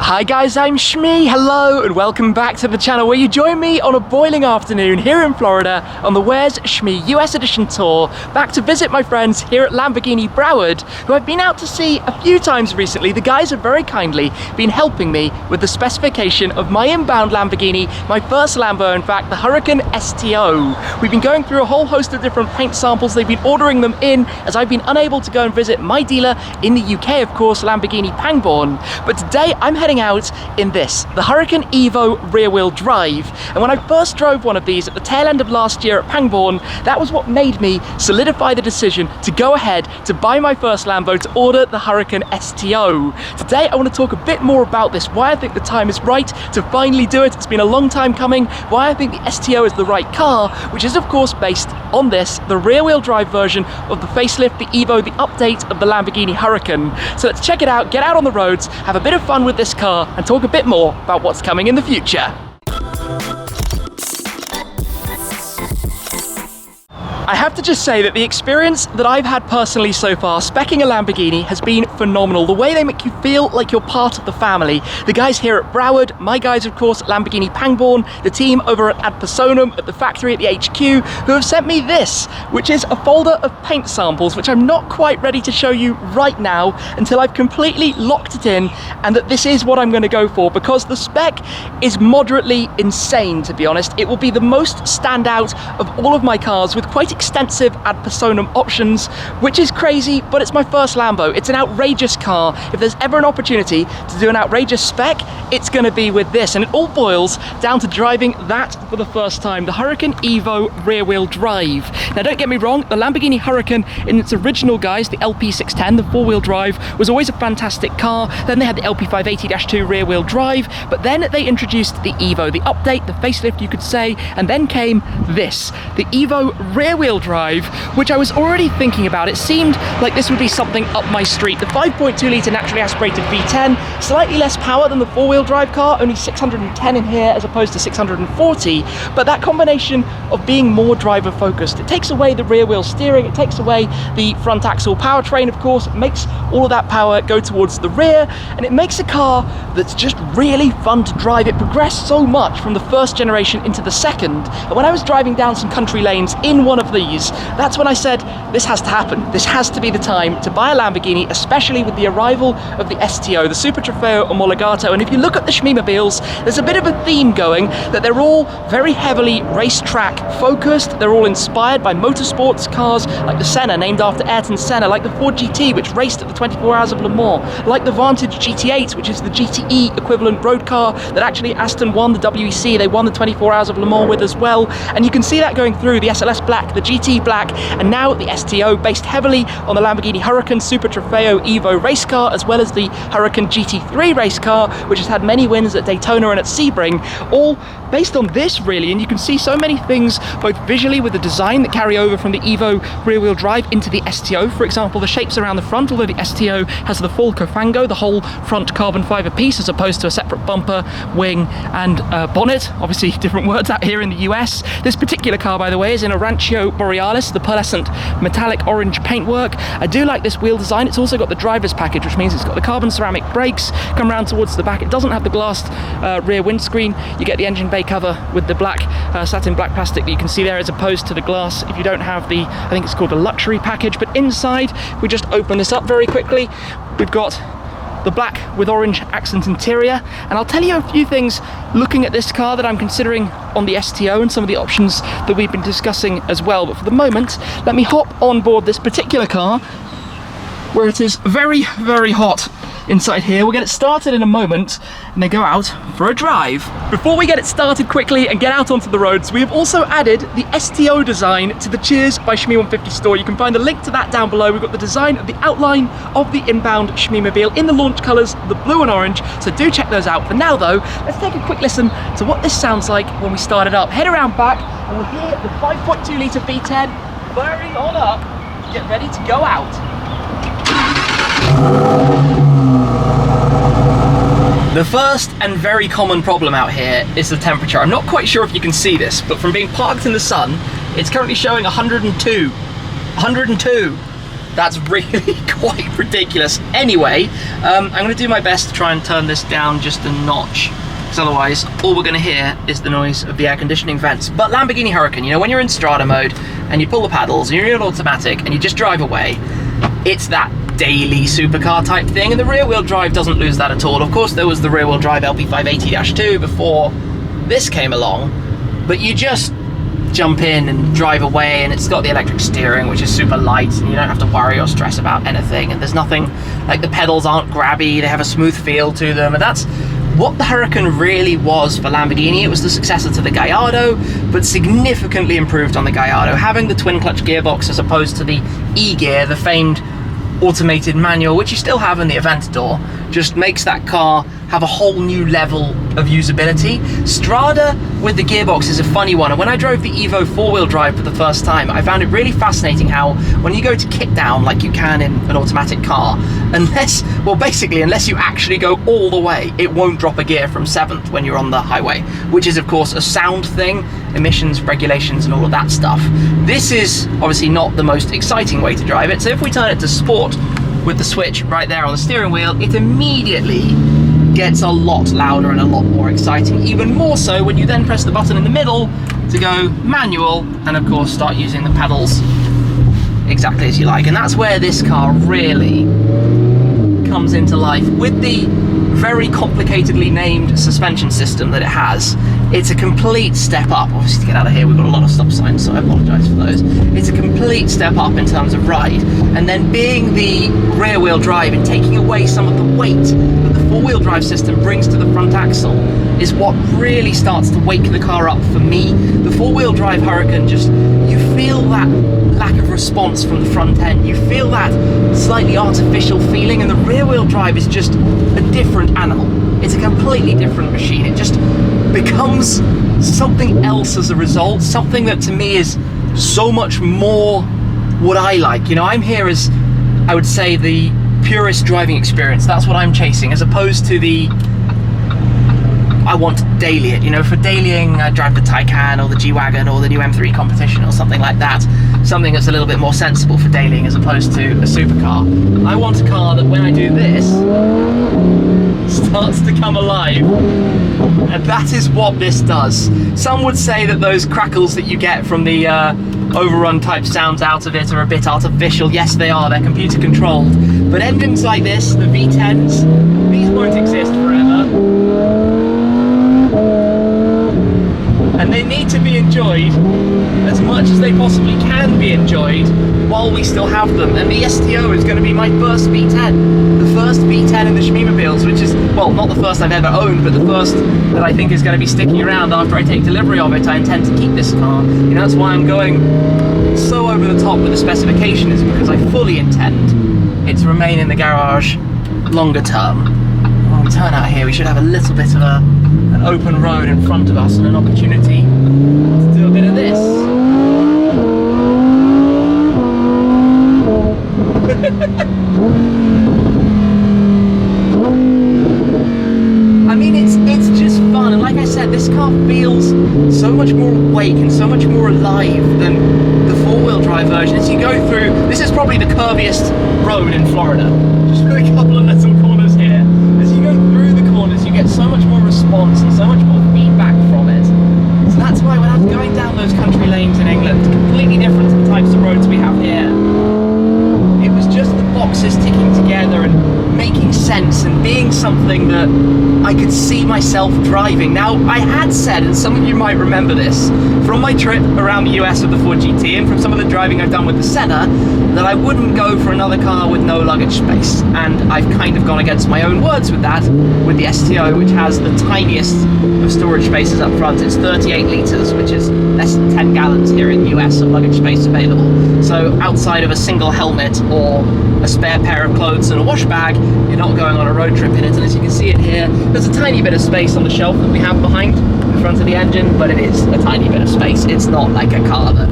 Hi guys, I'm Shmee, hello and welcome back to the channel where you join me on a boiling afternoon here in Florida on the Where's Shmee US Edition tour, back to visit my friends here at Lamborghini Broward, who I've been out to see a few times recently. The guys have very kindly been helping me with the specification of my inbound Lamborghini, my first Lambo in fact, the Huracan STO. We've been going through a whole host of different paint samples. They've been ordering them in as I've been unable to go and visit my dealer in the UK, of course, Lamborghini Pangbourne. But today I'm heading out in this, the Huracan EVO rear-wheel drive. And when I first drove one of these at the tail end of last year at Pangbourne, that was what made me solidify the decision to go ahead to buy my first Lambo, to order the Huracan STO. Today I want to talk a bit more about this, why I think the time is right to finally do it. It's been a long time coming, why I think the STO is the right car, which is of course based on this, the rear-wheel drive version of the facelift, the EVO, the update of the Lamborghini Huracan. So let's check it out, get out on the roads, have a bit of fun with this car, and talk a bit more about what's coming in the future. I have to just say that the experience that I've had personally so far speccing a Lamborghini has been phenomenal. The way they make you feel like you're part of the family. The guys here at Broward, my guys of course, Lamborghini Pangbourne, the team over at Personam at the factory at the HQ, who have sent me this, which is a folder of paint samples, which I'm not quite ready to show you right now until I've completely locked it in and that this is what I'm going to go for, because the spec is moderately insane, to be honest. It will be the most standout of all of my cars, with quite extensive ad personam options, which is crazy, but it's my first Lambo. It's an outrageous car. If there's ever an opportunity to do an outrageous spec, it's going to be with this, and it all boils down to driving that for the first time, the Huracan EVO rear-wheel drive. Now don't get me wrong, the Lamborghini Huracan in its original guise, the LP610, the four-wheel drive, was always a fantastic car. Then they had the LP580-2 rear-wheel drive, but then they introduced the EVO, the update, the facelift you could say, and then came this, the EVO rear-wheel drive, which I was already thinking about. It seemed like this would be something up my street. The 5.2 litre naturally aspirated V10, slightly less power than the four-wheel drive car, only 610 in here as opposed to 640, but that combination of being more driver focused, it takes away the rear wheel steering, it takes away the front axle powertrain, of course, it makes all of that power go towards the rear, and it makes a car that's just really fun to drive. It progressed so much from the first generation into the second, and when I was driving down some country lanes in one of these, that's when I said, this has to happen. This has to be the time to buy a Lamborghini, especially with the arrival of the STO, the Super Trofeo Omologato. And if you look at the Shmeemobiles, there's a bit of a theme going, that they're all very heavily racetrack focused. They're all inspired by motorsports cars, like the Senna, named after Ayrton Senna, like the Ford GT, which raced at the 24 Hours of Le Mans, like the Vantage GT8, which is the GTE equivalent road car that actually Aston won the WEC. They won the 24 Hours of Le Mans with as well. And you can see that going through the SLS Black, the GT Black, and now the STO, based heavily on the Lamborghini Huracan Super Trofeo EVO race car, as well as the Huracan GT3 race car, which has had many wins at Daytona and at Sebring, all based on this really. And you can see so many things both visually with the design that carry over from the EVO rear-wheel drive into the STO. For example, the shapes around the front, although the STO has the full Cofango, the whole front carbon fiber piece, as opposed to a separate bumper, wing and bonnet. Obviously different words out here in the US. This particular car, by the way, is in a Rancho Borealis, the pearlescent metallic orange paintwork. I do like this wheel design. It's also got the driver's package, which means it's got the carbon ceramic brakes. Come around towards the back, it doesn't have the glassed rear windscreen. You get the engine bay cover with the black satin black plastic that you can see there, as opposed to the glass if you don't have the, I think it's called a luxury package. But inside, we just open this up very quickly. We've got the black with orange accent interior, and I'll tell you a few things looking at this car that I'm considering on the STO and some of the options that we've been discussing as well. But for the moment, let me hop on board this particular car, where it is very, very hot inside here. We'll get it started in a moment and then go out for a drive. Before we get it started quickly and get out onto the roads, we have also added the STO design to the Cheers by Shmee 150 store. You can find a link to that down below. We've got the design of the outline of the inbound Shmeemobile in the launch colours, the blue and orange, so do check those out. For now though, let's take a quick listen to what this sounds like when we start it up. Head around back and we'll hear the 5.2 litre V10 firing on up. Get ready to go out. The first and very common problem out here is the temperature. I'm not quite sure if you can see this, but from being parked in the sun, it's currently showing 102. 102. That's really quite ridiculous. Anyway, I'm going to do my best to try and turn this down just a notch, because otherwise all we're going to hear is the noise of the air conditioning vents. But Lamborghini Huracan, you know, when you're in strada mode and you pull the paddles and you're in automatic and you just drive away, it's that daily supercar type thing, and the rear wheel drive doesn't lose that at all. Of course, there was the rear wheel drive LP580-2 before this came along, but you just jump in and drive away, and it's got the electric steering, which is super light, and you don't have to worry or stress about anything, and there's nothing, like the pedals aren't grabby, they have a smooth feel to them, and that's what the Huracan really was for Lamborghini. It was the successor to the Gallardo, but significantly improved on the Gallardo, having the twin clutch gearbox as opposed to the E-gear, the famed automated manual, which you still have in the Aventador, just makes that car have a whole new level of usability. Strada with the gearbox is a funny one, and when I drove the EVO four-wheel drive for the first time, I found it really fascinating how when you go to kick down like you can in an automatic car, unless you actually go all the way, it won't drop a gear from 7th when you're on the highway, which is of course a sound thing, emissions regulations and all of that stuff. This is obviously not the most exciting way to drive it, so if we turn it to sport with the switch right there on the steering wheel, it immediately gets a lot louder and a lot more exciting, even more so when you then press the button in the middle to go manual and of course start using the pedals exactly as you like. And that's where this car really comes into life with the very complicatedly named suspension system that it has. It's a complete step up. Obviously, to get out of here we've got a lot of stop signs, so I apologise for those. It's a complete step up in terms of ride, and then being the rear wheel drive and taking away some of the weight that the four-wheel drive system brings to the front axle is what really starts to wake the car up for me. The four-wheel drive Huracan, just, you feel that lack of response from the front end, you feel that slightly artificial feeling, and the rear wheel drive is just a different animal. It's a completely different machine. It just becomes something else as a result, something that to me is so much more what I like. You know, I'm here as, I would say, the purest driving experience. That's what I'm chasing, as opposed to the, I want to daily it. You know, for dailying, I drive the Taycan or the G-Wagon or the new M3 Competition or something like that. Something that's a little bit more sensible for dailying as opposed to a supercar. I want a car that when I do this, starts to come alive, and that is what this does. Some would say that those crackles that you get from the overrun type sounds out of it are a bit artificial. Yes, they are, they're computer controlled, but engines like this, the V10s, these won't exist forever, and they need to be enjoyed as much as they possibly can be enjoyed while we still have them. And the STO is going to be my first V10, the first V10 in the Shmeemobiles, which is, well, not the first I've ever owned, but the first that I think is going to be sticking around after I take delivery of it. I intend to keep this car. You know, that's why I'm going so over the top with the specification, is because I fully intend it to remain in the garage longer term. When we turn out here, we should have a little bit of an open road in front of us and an opportunity to do a bit of this. I mean, it's just fun, and like I said, this car feels so much more awake and so much more alive than the four-wheel drive version. As you go through, this is probably the curviest road in Florida, just with a couple of little corners here. As you go through the corners, you get so much more response and so much more feedback from it. So that's why when I'm going down those country lanes in England, completely different to the types of roads we have here, it was just the boxes ticking together and making sense and being something that I could see myself driving. Now, I had said, and some of you might remember this, from my trip around the US with the Ford GT and from some of the driving I've done with the Senna, that I wouldn't go for another car with no luggage space. And I've kind of gone against my own words with that, with the STO, which has the tiniest of storage spaces up front. It's 38 litres, which is less than 10 gallons here in the US of luggage space available. So outside of a single helmet or a spare pair of clothes and a wash bag, you're not going on a road trip in it. And as you can see it here, there's a tiny bit of space on the shelf that we have behind the front of the engine, but it is a tiny bit of space. It's not like a car that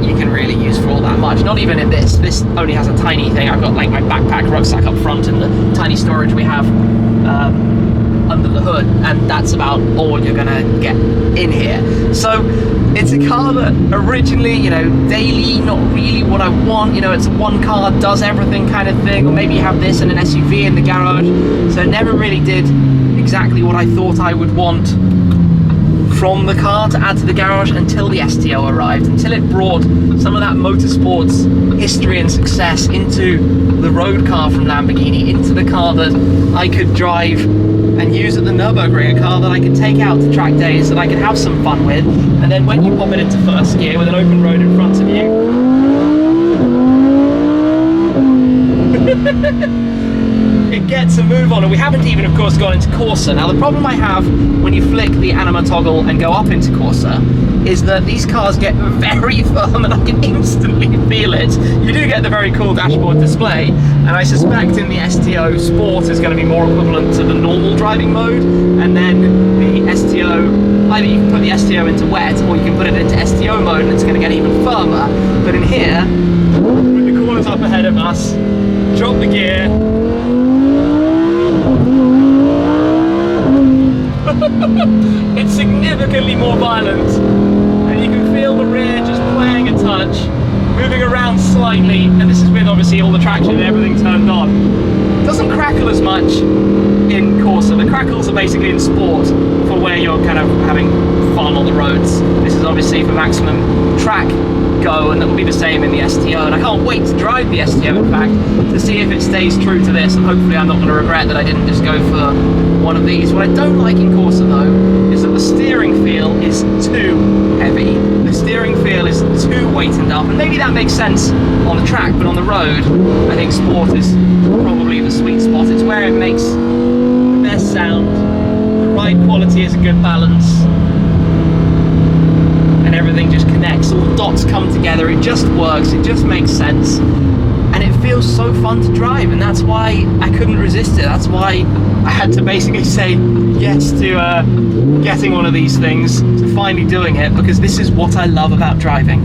you can really use for all that much. Not even in this. This only has a tiny thing. I've got like my backpack rucksack up front and the tiny storage we have under the hood. and that's about all you're gonna get in here. So it's a car that originally, you know, daily, not really what I want. You know, it's one car, does everything kind of thing, or maybe you have this and an SUV in the garage. So it never really did exactly what I thought I would want from the car to add to the garage until the STO arrived, until it brought some of that motorsports history and success into the road car from Lamborghini, into the car that I could drive and use at the Nürburgring, a car that I could take out to track days, that I could have some fun with. And then when you pop it into first gear with an open road in front of you, it gets a move on. And we haven't even, of course, gone into Corsa. Now, the problem I have when you flick the anima toggle and go up into Corsa is that these cars get very firm, and I can instantly feel it. You do get the very cool dashboard display, and I suspect in the STO Sport is going to be more equivalent to the normal driving mode, and then the STO, either you can put the STO into wet, or you can put it into STO mode, and it's going to get even firmer. But in here, with the corners up ahead of us, drop the gear, it's significantly more violent, and you can feel the rear just playing a touch, moving around slightly, and this is with obviously all the traction and everything turned on. Doesn't crackle as much in Corsa. The crackles are basically in Sport for where you're kind of having fun on the roads. This is obviously for maximum track go, and that will be the same in the STO, and I can't wait to drive the STO, in fact, to see if it stays true to this, and hopefully I'm not going to regret that I didn't just go for one of these. What I don't like in Corsa though is that the steering feel is too heavy. The steering feel is too weighted up, and maybe that makes sense on the track, but on the road I think Sport is probably the sweet spot. It's where it makes the best sound, the ride quality is a good balance, and everything just connects, all the dots come together, it just works, it just makes sense, and it feels so fun to drive, and that's why I couldn't resist it. That's why I had to basically say yes to getting one of these things, to finally doing it, because this is what I love about driving.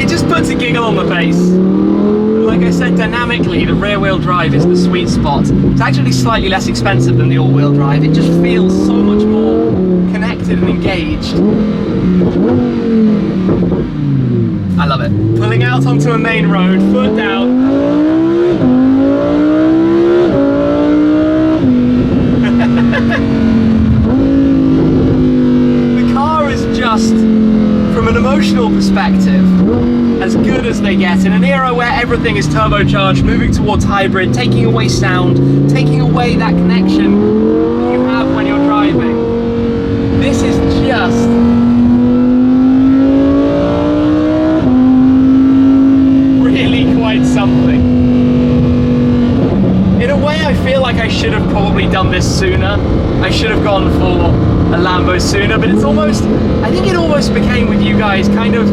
It just puts a giggle on the face. Like I said, dynamically, the rear-wheel drive is the sweet spot. It's actually slightly less expensive than the all-wheel drive. It just feels so much more connected and engaged. I love it. Pulling out onto a main road, foot down. The car is just, from an emotional perspective, as good as they get in an era where everything is turbocharged, moving towards hybrid, taking away sound, taking away that connection you have when you're driving. This is just really quite something. In a way, I feel like I should have probably done this sooner. I should have gone for a Lambo sooner, but it's almost, I think it almost became with you guys kind of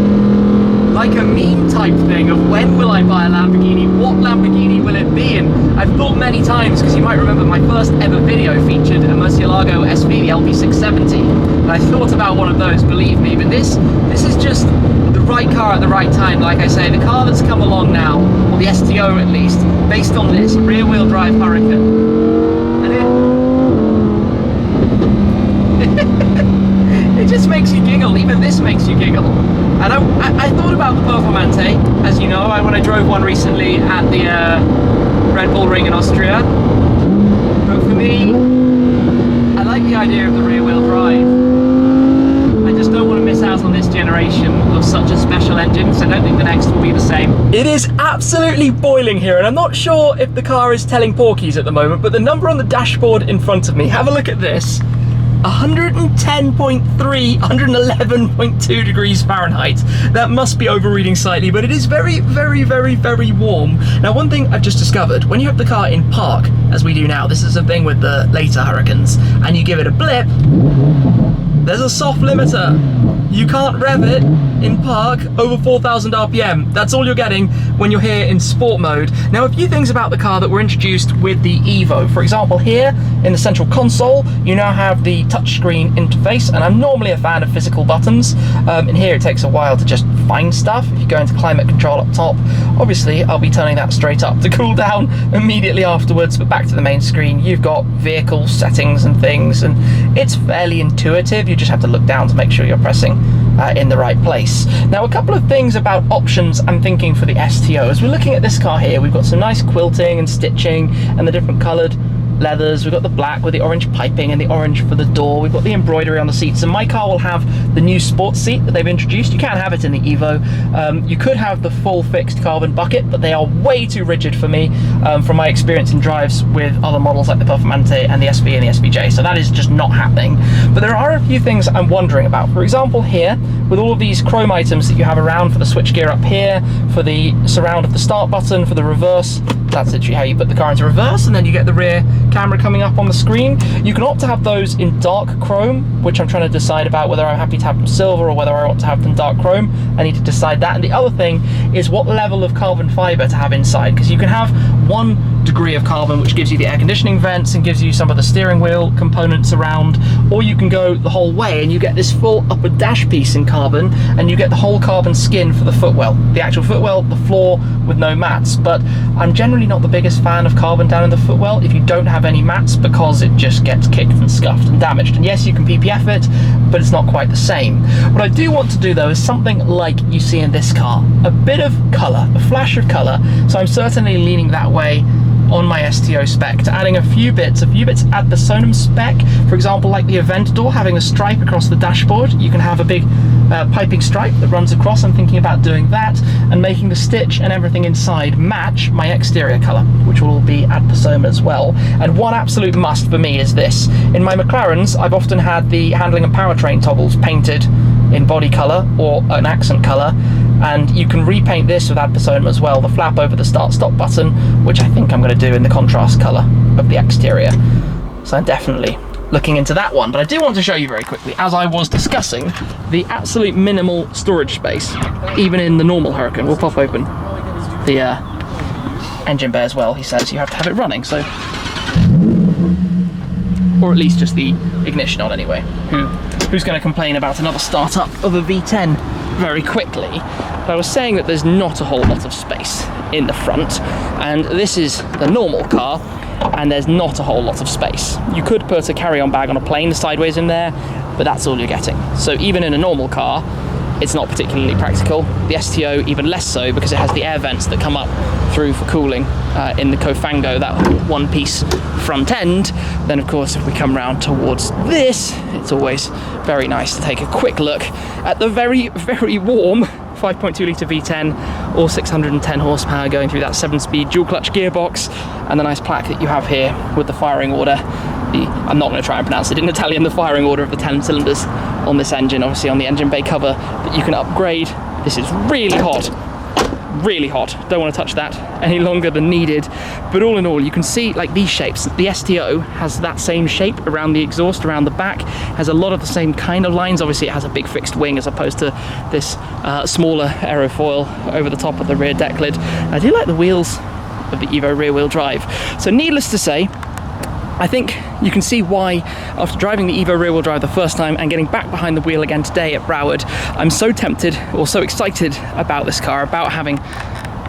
like a meme type thing of when will I buy a Lamborghini, what Lamborghini will it be? And I've thought many times, because you might remember my first ever video featured a Murcielago SV, the LP670, and I thought about one of those, believe me, but this is just the right car at the right time. Like I say, the car that's come along now, or the STO at least, based on this rear-wheel drive Huracan, and it just makes you giggle. Even this makes you giggle. And I thought about the Performante, as you know, when I drove one recently at the Red Bull Ring in Austria. But for me, I like the idea of the rear-wheel drive. I just don't want to miss out on this generation of such a special engine, so I don't think the next will be the same. It is absolutely boiling here, and I'm not sure if the car is telling porkies at the moment, but the number on the dashboard in front of me, have a look at this. 110.3, 111.2 degrees Fahrenheit. That must be overreading slightly, but it is very, very, very, very warm. Now, one thing I've just discovered, when you have the car in park, as we do now, this is a thing with the later Huracans, and you give it a blip, there's a soft limiter. you can't rev it in park over 4,000 RPM. That's all you're getting when you're here in sport mode. Now, a few things about the car that were introduced with the Evo. For example, here in the central console, you now have the touchscreen interface, and I'm normally a fan of physical buttons. In here, it takes a while to just find stuff. If you go into climate control up top, obviously, I'll be turning that straight up to cool down immediately afterwards, but back to the main screen, you've got vehicle settings and things, and it's fairly intuitive. You just have to look down to make sure you're pressing in the right place. Now, a couple of things about options I'm thinking for the STO. As we're looking at this car here, we've got some nice quilting and stitching and the different coloured leathers. We've got the black with the orange piping and the orange for the door. We've got the embroidery on the seats, and my car will have the new sports seat that they've introduced. You can't have it in the Evo. You could have the full fixed carbon bucket, but they are way too rigid for me from my experience in drives with other models like the Performante and the SV and the SVJ, so that is just not happening. But there are a few things I'm wondering about. For example, here, with all of these chrome items that you have around for the switchgear up here, for the surround of the start button, for the reverse, that's literally how you put the car into reverse, and then you get the rear camera coming up on the screen. You can opt to have those in dark chrome, which I'm trying to decide about whether I'm happy to have them silver or whether I want to have them dark chrome. I need to decide that. And the other thing is what level of carbon fiber to have inside, because you can have 1 degree of carbon, which gives you the air conditioning vents and gives you some of the steering wheel components around, or you can go the whole way and you get this full upper dash piece in carbon, and you get the whole carbon skin for the footwell, the actual footwell, the floor with no mats. But I'm generally not the biggest fan of carbon down in the footwell if you don't have any mats, because it just gets kicked and scuffed and damaged. And yes, you can PPF it, but it's not quite the same. What I do want to do though is something like you see in this car, a bit of colour, a flash of colour. So I'm certainly leaning that way on my STO spec, to adding a few bits at Personam Spec. For example, like the Aventador having a stripe across the dashboard. You can have a big piping stripe that runs across. I'm thinking about doing that and making the stitch and everything inside match my exterior colour, which will all be at Personam as well. And one absolute must for me is this. In my McLarens, I've often had the handling and powertrain toggles painted in body colour or an accent colour, and you can repaint this with Personam as well, the flap over the start-stop button, which I think I'm going to do in the contrast colour of the exterior. So I'm definitely looking into that one. But I do want to show you very quickly, as I was discussing, the absolute minimal storage space, even in the normal Huracan. We'll pop open the engine bay as well. He says you have to have it running, so, or at least just the ignition on anyway. Who's going to complain about another startup of a V10 very quickly? But I was saying that there's not a whole lot of space in the front, and this is the normal car, and there's not a whole lot of space. You could put a carry-on bag on a plane sideways in there, but that's all you're getting. So even in a normal car, it's not particularly practical. The STO even less so, because it has the air vents that come up through for cooling in the Cofango, that one-piece front end. Then of course, if we come round towards this, it's always very nice to take a quick look at the very, very warm 5.2 litre V10, or 610 horsepower, going through that 7-speed dual clutch gearbox, and the nice plaque that you have here with the firing order. I'm not going to try and pronounce it in Italian, the firing order of the 10 cylinders on this engine, obviously on the engine bay cover that you can upgrade. This is really hot. Really hot. Don't want to touch that any longer than needed. But all in all, you can see like these shapes. The STO has that same shape around the exhaust, around the back, has a lot of the same kind of lines. Obviously it has a big fixed wing as opposed to this smaller aerofoil over the top of the rear deck lid. I do like the wheels of the Evo rear wheel drive. So needless to say, I think you can see why, after driving the Evo rear wheel drive the first time and getting back behind the wheel again today at Broward, I'm so tempted, or so excited about this car, about having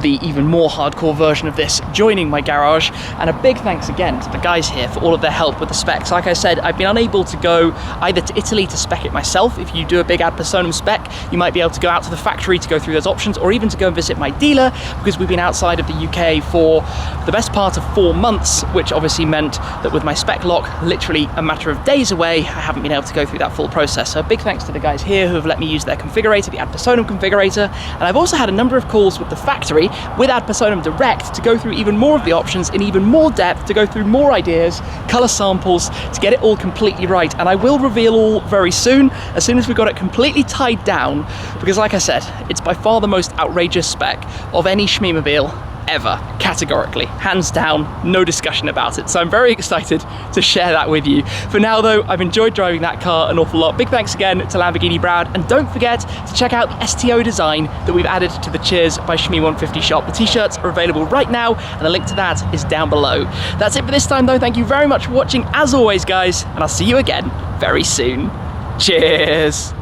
the even more hardcore version of this joining my garage. And a big thanks again to the guys here for all of their help with the specs. Like I said, I've been unable to go either to Italy to spec it myself. If you do a big ad Personam spec, you might be able to go out to the factory to go through those options, or even to go and visit my dealer, because we've been outside of the UK for the best part of 4 months, which obviously meant that with my spec lock literally a matter of days away, I haven't been able to go through that full process. So a big thanks to the guys here who have let me use their configurator, the Ad Personam configurator. And I've also had a number of calls with the factory with Ad Personam Direct to go through even more of the options in even more depth, to go through more ideas, color samples, to get it all completely right. And I will reveal all very soon as we've got it completely tied down, because like I said, it's by far the most outrageous spec of any Shmeemobile ever, categorically, hands down, no discussion about it. So I'm very excited to share that with you. For now though, I've enjoyed driving that car an awful lot. Big thanks again to Lamborghini Broward, and don't forget to check out the STO design that we've added to the Cheers by Shmee 150 shop. The t-shirts are available right now, and the link to that is down below. That's it for this time though. Thank you very much for watching as always, guys, and I'll see you again very soon. Cheers.